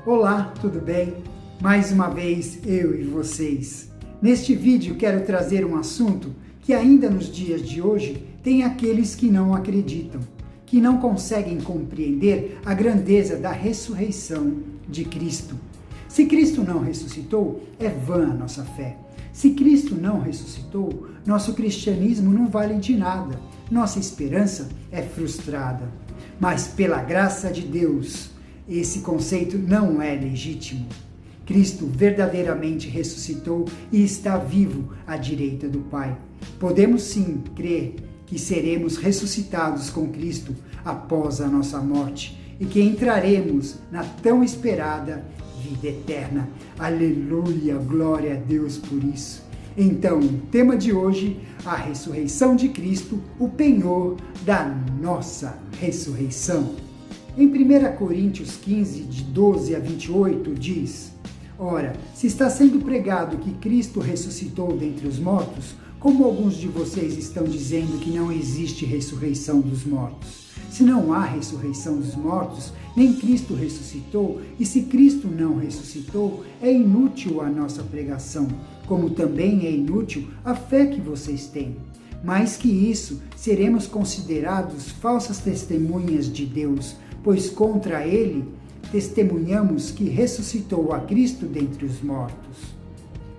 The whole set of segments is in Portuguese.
Olá, tudo bem? Mais uma vez eu e vocês. Neste vídeo quero trazer um assunto que ainda nos dias de hoje tem aqueles que não acreditam, que não conseguem compreender a grandeza da ressurreição de Cristo. Se Cristo não ressuscitou, é vã a nossa fé. Se Cristo não ressuscitou, nosso cristianismo não vale de nada, nossa esperança é frustrada. Mas pela graça de Deus, esse conceito não é legítimo. Cristo verdadeiramente ressuscitou e está vivo à direita do Pai. Podemos sim crer que seremos ressuscitados com Cristo após a nossa morte e que entraremos na tão esperada vida eterna. Aleluia, glória a Deus por isso. Então, o tema de hoje, a ressurreição de Cristo, o penhor da nossa ressurreição. Em 1 Coríntios 15, de 12 a 28, diz: Ora, se está sendo pregado que Cristo ressuscitou dentre os mortos, como alguns de vocês estão dizendo que não existe ressurreição dos mortos? Se não há ressurreição dos mortos, nem Cristo ressuscitou, e se Cristo não ressuscitou, é inútil a nossa pregação, como também é inútil a fé que vocês têm. Mais que isso, seremos considerados falsas testemunhas de Deus, pois contra ele testemunhamos que ressuscitou a Cristo dentre os mortos.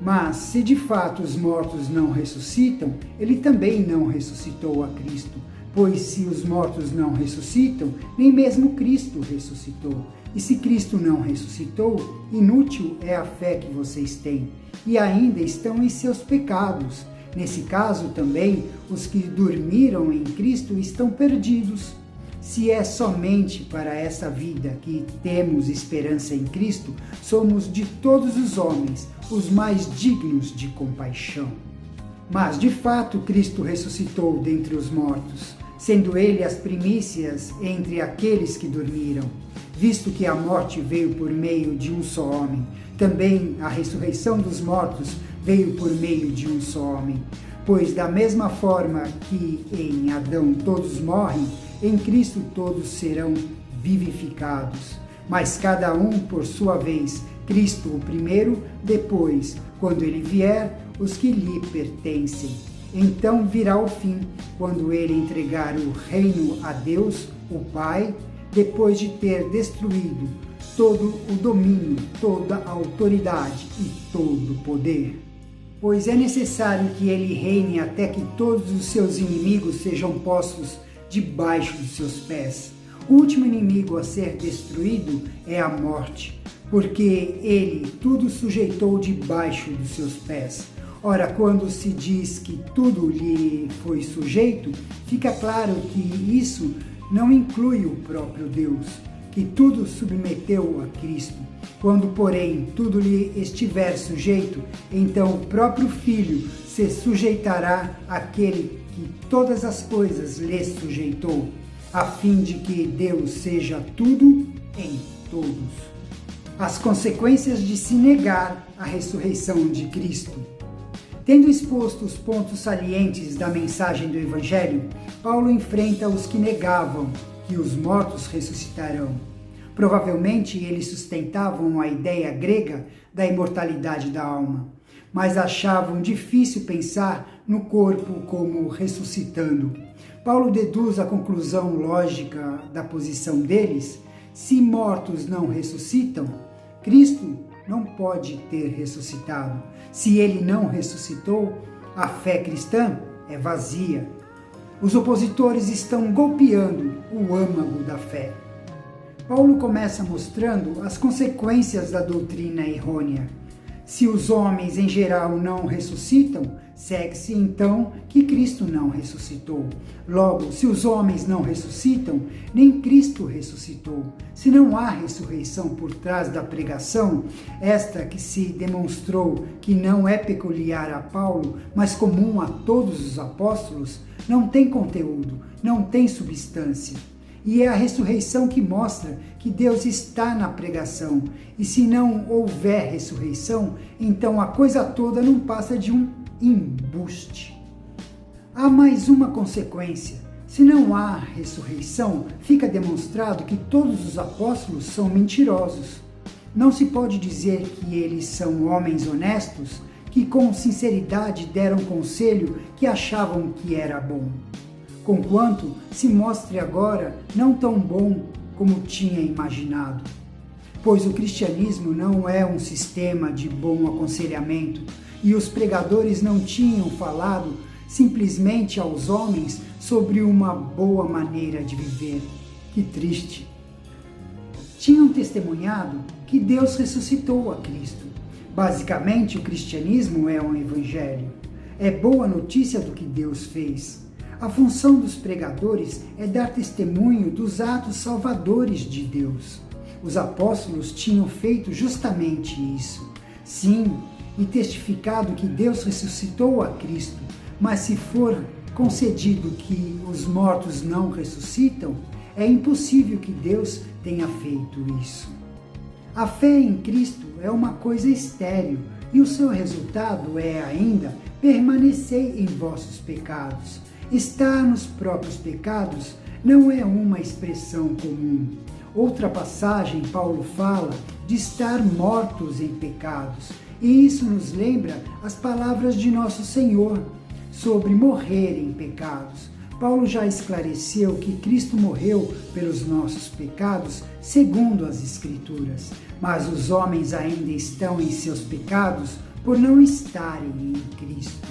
Mas, se de fato os mortos não ressuscitam, ele também não ressuscitou a Cristo, pois se os mortos não ressuscitam, nem mesmo Cristo ressuscitou. E se Cristo não ressuscitou, inútil é a fé que vocês têm, e ainda estão em seus pecados. Nesse caso também, os que dormiram em Cristo estão perdidos. Se é somente para essa vida que temos esperança em Cristo, somos de todos os homens os mais dignos de compaixão. Mas, de fato, Cristo ressuscitou dentre os mortos, sendo ele as primícias entre aqueles que dormiram. Visto que a morte veio por meio de um só homem, também a ressurreição dos mortos veio por meio de um só homem. Pois da mesma forma que em Adão todos morrem, em Cristo todos serão vivificados. Mas cada um por sua vez, Cristo o primeiro, depois, quando ele vier, os que lhe pertencem. Então virá o fim, quando ele entregar o reino a Deus, o Pai, depois de ter destruído todo o domínio, toda a autoridade e todo o poder. Pois é necessário que ele reine até que todos os seus inimigos sejam postos debaixo dos seus pés. O último inimigo a ser destruído é a morte, porque ele tudo sujeitou debaixo dos seus pés. Ora, quando se diz que tudo lhe foi sujeito, fica claro que isso não inclui o próprio Deus, que tudo submeteu a Cristo. Quando, porém, tudo lhe estiver sujeito, então o próprio Filho se sujeitará àquele que todas as coisas lhe sujeitou, a fim de que Deus seja tudo em todos. As consequências de se negar a ressurreição de Cristo. Tendo exposto os pontos salientes da mensagem do Evangelho, Paulo enfrenta os que negavam que os mortos ressuscitarão. Provavelmente eles sustentavam a ideia grega da imortalidade da alma, mas achavam difícil pensar no corpo como ressuscitando. Paulo deduz a conclusão lógica da posição deles: se mortos não ressuscitam, Cristo não pode ter ressuscitado. Se ele não ressuscitou, a fé cristã é vazia. Os opositores estão golpeando o âmago da fé. Paulo começa mostrando as consequências da doutrina errônea. Se os homens em geral não ressuscitam, segue-se então que Cristo não ressuscitou. Logo, se os homens não ressuscitam, nem Cristo ressuscitou. Se não há ressurreição por trás da pregação, esta que se demonstrou que não é peculiar a Paulo, mas comum a todos os apóstolos, não tem conteúdo, não tem substância. E é a ressurreição que mostra que Deus está na pregação. E se não houver ressurreição, então a coisa toda não passa de um embuste. Há mais uma consequência. Se não há ressurreição, fica demonstrado que todos os apóstolos são mentirosos. Não se pode dizer que eles são homens honestos, que com sinceridade deram conselho que achavam que era bom, conquanto se mostre agora não tão bom como tinha imaginado. Pois o cristianismo não é um sistema de bom aconselhamento, e os pregadores não tinham falado simplesmente aos homens sobre uma boa maneira de viver. Que triste! Tinham testemunhado que Deus ressuscitou a Cristo. Basicamente, o cristianismo é um evangelho. É boa notícia do que Deus fez. A função dos pregadores é dar testemunho dos atos salvadores de Deus. Os apóstolos tinham feito justamente isso. Sim, e testificado que Deus ressuscitou a Cristo. Mas se for concedido que os mortos não ressuscitam, é impossível que Deus tenha feito isso. A fé em Cristo é uma coisa estéril, e o seu resultado é ainda permanecer em vossos pecados. Estar nos próprios pecados não é uma expressão comum. Outra passagem, Paulo fala de estar mortos em pecados, e isso nos lembra as palavras de nosso Senhor sobre morrer em pecados. Paulo já esclareceu que Cristo morreu pelos nossos pecados segundo as Escrituras, mas os homens ainda estão em seus pecados por não estarem em Cristo.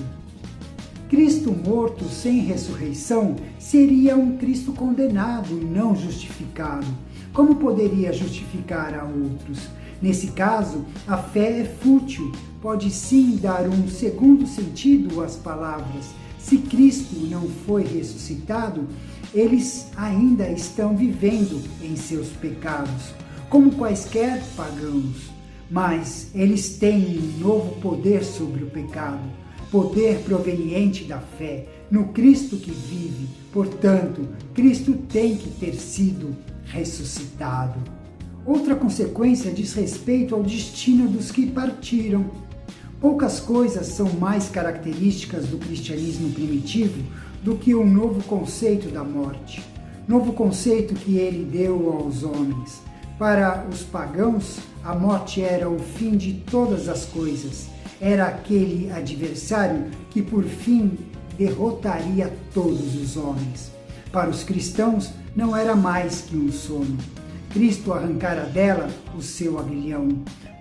Cristo morto sem ressurreição seria um Cristo condenado e não justificado. Como poderia justificar a outros? Nesse caso, a fé é fútil, pode sim dar um segundo sentido às palavras. Se Cristo não foi ressuscitado, eles ainda estão vivendo em seus pecados, como quaisquer pagãos. Mas eles têm um novo poder sobre o pecado, poder proveniente da fé no Cristo que vive. Portanto, Cristo tem que ter sido ressuscitado. Outra consequência diz respeito ao destino dos que partiram. Poucas coisas são mais características do cristianismo primitivo do que o novo conceito da morte, novo conceito que ele deu aos homens. Para os pagãos, a morte era o fim de todas as coisas, era aquele adversário que por fim derrotaria todos os homens. Para os cristãos, não era mais que um sono. Cristo arrancara dela o seu aguilhão.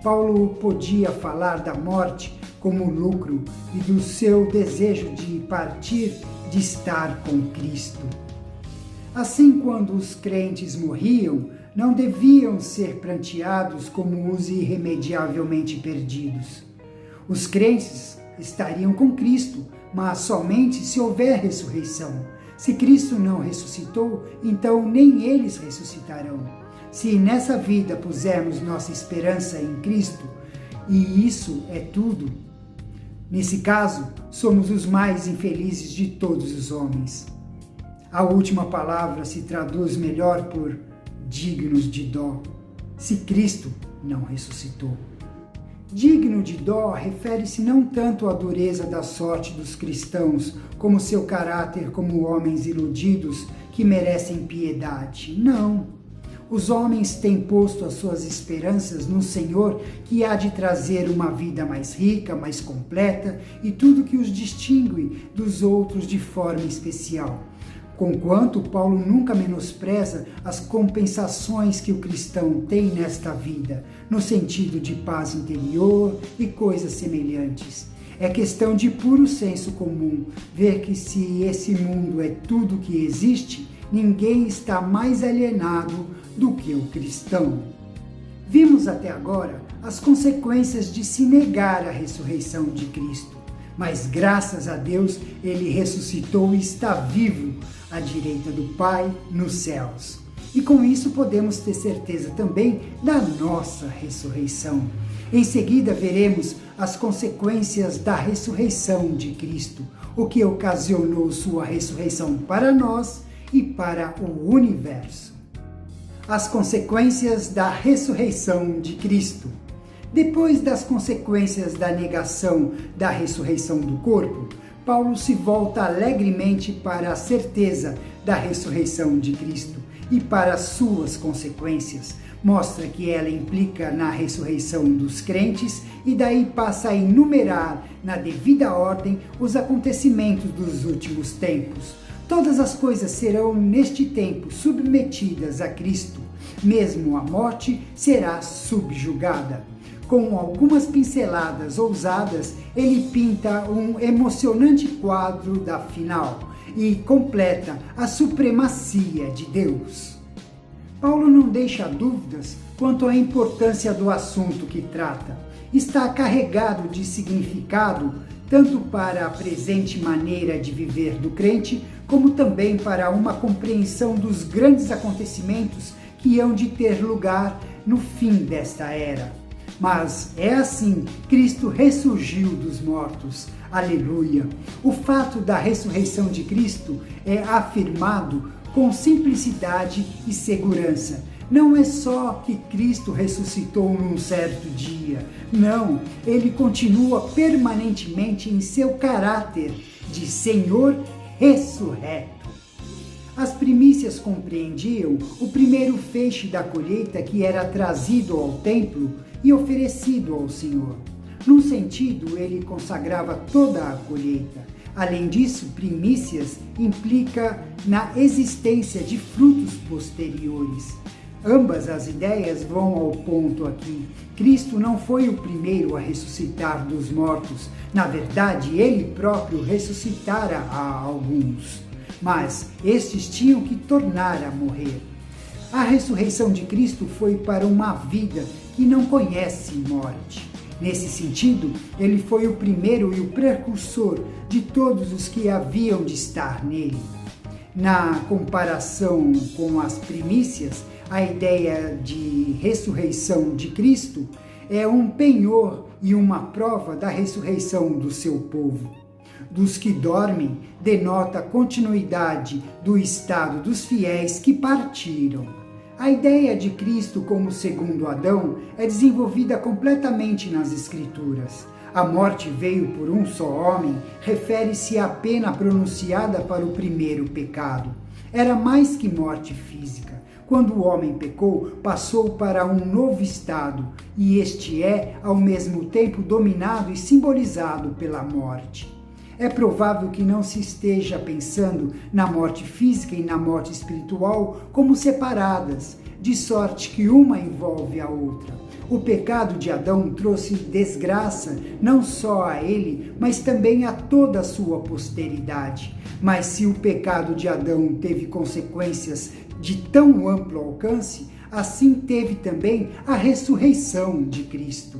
Paulo podia falar da morte como lucro e do seu desejo de partir, de estar com Cristo. Assim, quando os crentes morriam, não deviam ser pranteados como os irremediavelmente perdidos. Os crentes estariam com Cristo, mas somente se houver ressurreição. Se Cristo não ressuscitou, então nem eles ressuscitarão. Se nessa vida pusermos nossa esperança em Cristo, e isso é tudo, nesse caso, somos os mais infelizes de todos os homens. A última palavra se traduz melhor por dignos de dó, se Cristo não ressuscitou. Digno de dó refere-se não tanto à dureza da sorte dos cristãos, como seu caráter como homens iludidos que merecem piedade. Não. Os homens têm posto as suas esperanças no Senhor, que há de trazer uma vida mais rica, mais completa e tudo que os distingue dos outros de forma especial. Conquanto Paulo nunca menospreza as compensações que o cristão tem nesta vida, no sentido de paz interior e coisas semelhantes. É questão de puro senso comum ver que se esse mundo é tudo que existe, ninguém está mais alienado do que o cristão. Vimos até agora as consequências de se negar a ressurreição de Cristo, mas graças a Deus ele ressuscitou e está vivo à direita do Pai nos céus. E com isso podemos ter certeza também da nossa ressurreição. Em seguida veremos as consequências da ressurreição de Cristo, o que ocasionou sua ressurreição para nós e para o universo. As consequências da ressurreição de Cristo. Depois das consequências da negação da ressurreição do corpo, Paulo se volta alegremente para a certeza da ressurreição de Cristo. e para suas consequências. Mostra que ela implica na ressurreição dos crentes e daí passa a enumerar, na devida ordem, os acontecimentos dos últimos tempos. Todas as coisas serão, neste tempo, submetidas a Cristo. Mesmo a morte será subjugada. Com algumas pinceladas ousadas, ele pinta um emocionante quadro da final e completa a supremacia de Deus. Paulo não deixa dúvidas quanto à importância do assunto que trata. Está carregado de significado tanto para a presente maneira de viver do crente, como também para uma compreensão dos grandes acontecimentos que hão de ter lugar no fim desta era. Mas é assim, Cristo ressurgiu dos mortos. Aleluia! O fato da ressurreição de Cristo é afirmado com simplicidade e segurança. Não é só que Cristo ressuscitou num certo dia. Não, ele continua permanentemente em seu caráter de Senhor ressurreto. As primícias compreendiam o primeiro feixe da colheita que era trazido ao templo e oferecido ao Senhor. Num sentido, ele consagrava toda a colheita. Além disso, primícias implica na existência de frutos posteriores. Ambas as ideias vão ao ponto aqui. Cristo não foi o primeiro a ressuscitar dos mortos. Na verdade, ele próprio ressuscitara a alguns. Mas estes tinham que tornar a morrer. A ressurreição de Cristo foi para uma vida que não conhece morte. Nesse sentido, ele foi o primeiro e o precursor de todos os que haviam de estar nele. Na comparação com as primícias, a ideia de ressurreição de Cristo é um penhor e uma prova da ressurreição do seu povo. Dos que dormem, denota a continuidade do estado dos fiéis que partiram. A ideia de Cristo como segundo Adão é desenvolvida completamente nas Escrituras. A morte veio por um só homem refere-se à pena pronunciada para o primeiro pecado. Era mais que morte física. Quando o homem pecou, passou para um novo estado, e este é, ao mesmo tempo, dominado e simbolizado pela morte. É provável que não se esteja pensando na morte física e na morte espiritual como separadas, de sorte que uma envolve a outra. O pecado de Adão trouxe desgraça não só a ele, mas também a toda a sua posteridade. Mas se o pecado de Adão teve consequências de tão amplo alcance, assim teve também a ressurreição de Cristo.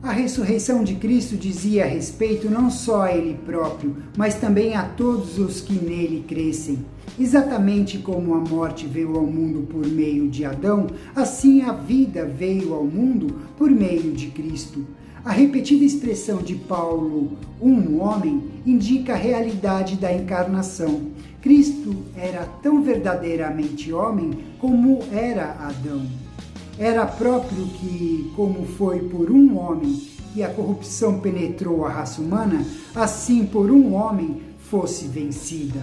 A ressurreição de Cristo dizia respeito não só a ele próprio, mas também a todos os que nele crescem. Exatamente como a morte veio ao mundo por meio de Adão, assim a vida veio ao mundo por meio de Cristo. A repetida expressão de Paulo, um homem, indica a realidade da encarnação. Cristo era tão verdadeiramente homem como era Adão. Era próprio que, como foi por um homem que a corrupção penetrou a raça humana, assim por um homem fosse vencida.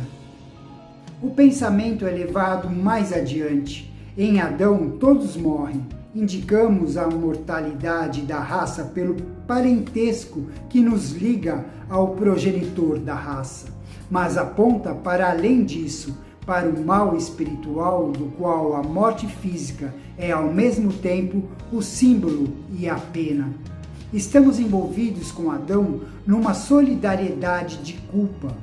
O pensamento é levado mais adiante. Em Adão todos morrem. Indicamos a mortalidade da raça pelo parentesco que nos liga ao progenitor da raça, mas aponta para além disso, para o mal espiritual do qual a morte física é ao mesmo tempo o símbolo e a pena. Estamos envolvidos com Adão numa solidariedade de culpa.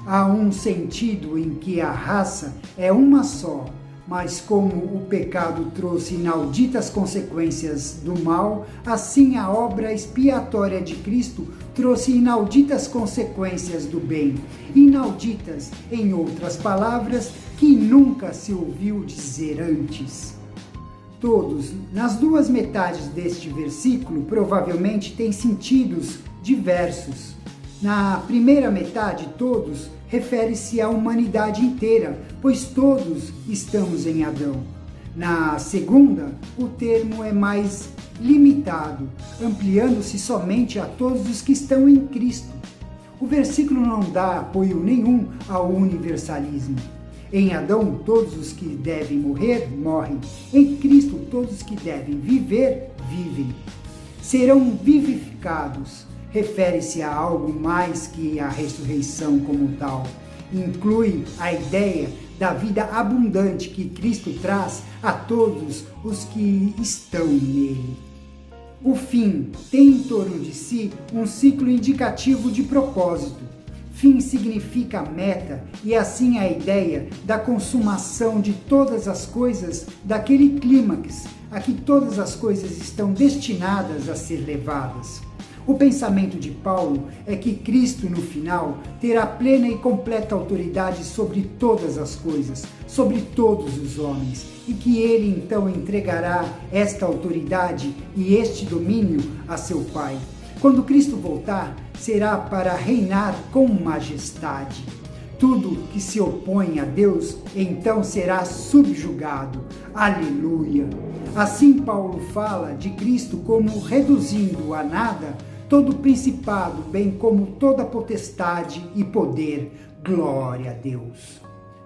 Há um sentido em que a raça é uma só, mas como o pecado trouxe inauditas consequências do mal, assim a obra expiatória de Cristo trouxe inauditas consequências do bem. Inauditas, em outras palavras, que nunca se ouviu dizer antes. Todos, nas duas metades deste versículo, provavelmente têm sentidos diversos. Na primeira metade, todos, refere-se à humanidade inteira, pois todos estamos em Adão. Na segunda, o termo é mais limitado, ampliando-se somente a todos os que estão em Cristo. O versículo não dá apoio nenhum ao universalismo. Em Adão, todos os que devem morrer, morrem. Em Cristo, todos os que devem viver, vivem. Serão vivificados. Refere-se a algo mais que a ressurreição como tal. Inclui a ideia da vida abundante que Cristo traz a todos os que estão nele. O fim tem em torno de si um ciclo indicativo de propósito. Fim significa meta e assim a ideia da consumação de todas as coisas daquele clímax a que todas as coisas estão destinadas a ser levadas. O pensamento de Paulo é que Cristo, no final, terá plena e completa autoridade sobre todas as coisas, sobre todos os homens, e que ele então entregará esta autoridade e este domínio a seu Pai. Quando Cristo voltar, será para reinar com majestade. Tudo que se opõe a Deus, então será subjugado. Aleluia! Assim Paulo fala de Cristo como reduzindo a nada todo principado, bem como toda potestade e poder. Glória a Deus!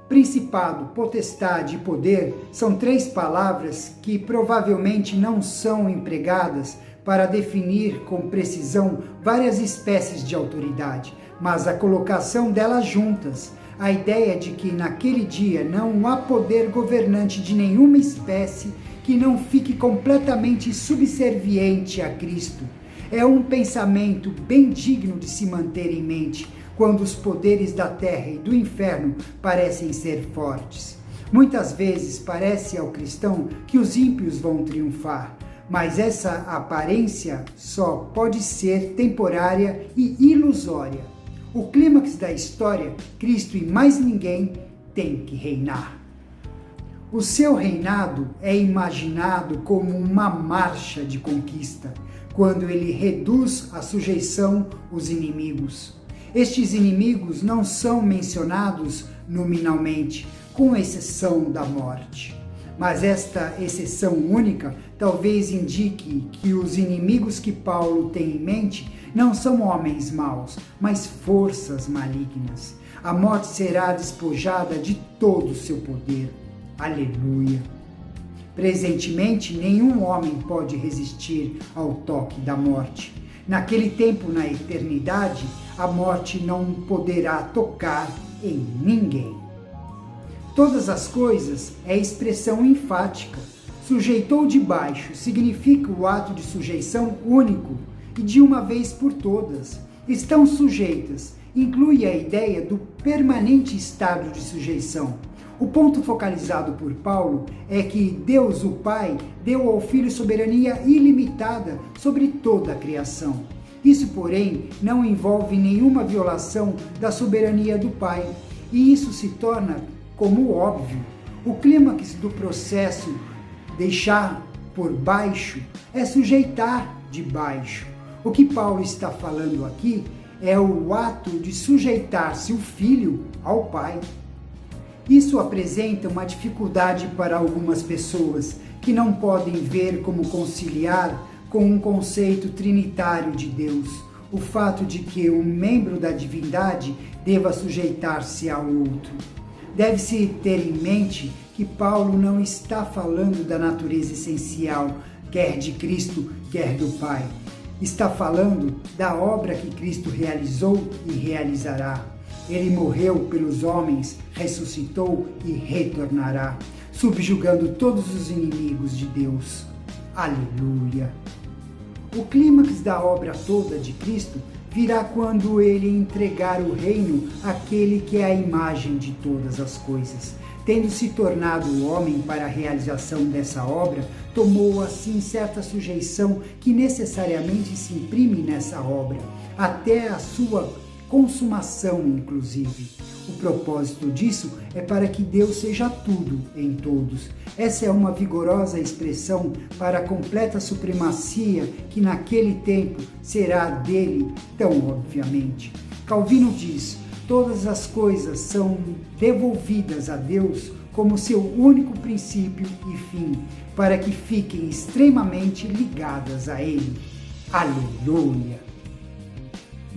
Principado, potestade e poder são três palavras que provavelmente não são empregadas para definir com precisão várias espécies de autoridade, mas a colocação delas juntas, a ideia de que naquele dia não há poder governante de nenhuma espécie que não fique completamente subserviente a Cristo. É um pensamento bem digno de se manter em mente quando os poderes da terra e do inferno parecem ser fortes. Muitas vezes parece ao cristão que os ímpios vão triunfar, mas essa aparência só pode ser temporária e ilusória. O clímax da história, Cristo e mais ninguém tem que reinar. O seu reinado é imaginado como uma marcha de conquista, quando ele reduz à sujeição os inimigos. Estes inimigos não são mencionados nominalmente, com exceção da morte. Mas esta exceção única talvez indique que os inimigos que Paulo tem em mente não são homens maus, mas forças malignas. A morte será despojada de todo o seu poder. Aleluia! Presentemente, nenhum homem pode resistir ao toque da morte. Naquele tempo, na eternidade, a morte não poderá tocar em ninguém. Todas as coisas é expressão enfática. Sujeitou de baixo significa o ato de sujeição único e de uma vez por todas. Estão sujeitas inclui a ideia do permanente estado de sujeição. O ponto focalizado por Paulo é que Deus, o Pai, deu ao Filho soberania ilimitada sobre toda a criação. Isso, porém, não envolve nenhuma violação da soberania do Pai, e isso se torna como óbvio. O clímax do processo deixar por baixo é sujeitar de baixo. O que Paulo está falando aqui é o ato de sujeitar-se o Filho ao Pai. Isso apresenta uma dificuldade para algumas pessoas que não podem ver como conciliar com um conceito trinitário de Deus, o fato de que um membro da divindade deva sujeitar-se ao outro. Deve-se ter em mente que Paulo não está falando da natureza essencial, quer de Cristo, quer do Pai. Está falando da obra que Cristo realizou e realizará. Ele morreu pelos homens, ressuscitou e retornará, subjugando todos os inimigos de Deus. Aleluia! O clímax da obra toda de Cristo virá quando ele entregar o reino àquele que é a imagem de todas as coisas. Tendo se tornado o homem para a realização dessa obra, tomou assim certa sujeição que necessariamente se imprime nessa obra, até a sua consumação, inclusive. O propósito disso é para que Deus seja tudo em todos. Essa é uma vigorosa expressão para a completa supremacia que naquele tempo será dele, tão obviamente. Calvino diz: todas as coisas são devolvidas a Deus como seu único princípio e fim, para que fiquem extremamente ligadas a Ele. Aleluia!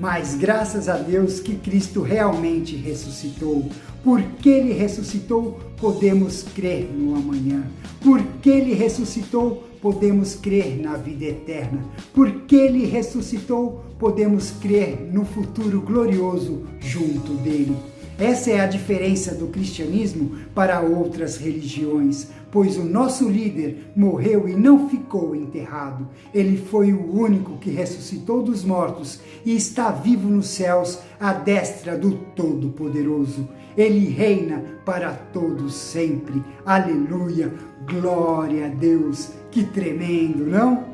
Mas graças a Deus que Cristo realmente ressuscitou, Porque Ele ressuscitou, podemos crer no amanhã. Porque Ele ressuscitou, podemos crer na vida eterna. Porque Ele ressuscitou, podemos crer no futuro glorioso junto dele. Essa é a diferença do cristianismo para outras religiões, pois o nosso líder morreu e não ficou enterrado. Ele foi o único que ressuscitou dos mortos e está vivo nos céus, à destra do Todo-Poderoso. Ele reina para todos sempre. Aleluia! Glória a Deus! Que tremendo, não?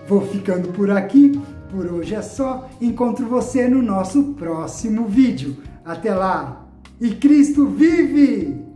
Vou ficando por aqui. Por hoje é só. Encontro você no nosso próximo vídeo. Até lá! E Cristo vive!